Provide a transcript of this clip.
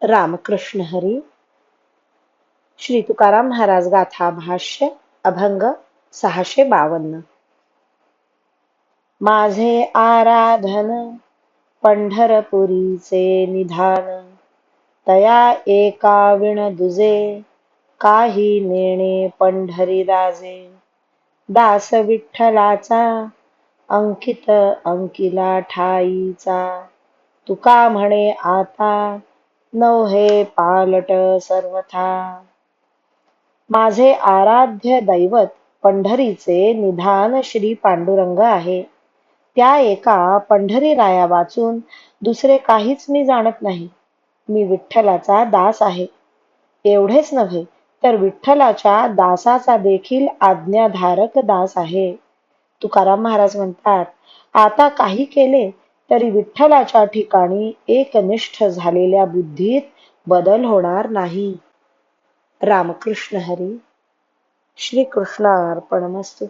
रामकृष्ण हरी. श्री तुकाराम महाराज गाथा भाष्य अभंग 652. माझे आराधन पंढरपुरीचे निधान, तया एका विण दुजे काही नेणे पंढरी राजे. दास विठ्ठलाचा अंकित अंकिला ठाईचा, तुका म्हणे आता नवहे पालट सर्वथा. माझे आराध्य दैवत पंढरीचे निधान श्री पांडुरंग आहे. त्या एका पंढरी राया वाचून दुसरे काहीच मी जाणत नाही. मी विठ्ठलाचा दास आहे. एवढेच नव्हे तर विठ्ठलाच्या दासाचा देखील आज्ञाधारक दास आहे. तुकाराम महाराज म्हणतात, आता काही केले तरी विठ्ठलाच्या ठिकाणी एकनिष्ठ झालेल्या बुद्धीत बदल होणार नाही. रामकृष्ण हरी. श्री कृष्णार्पणमस्तु.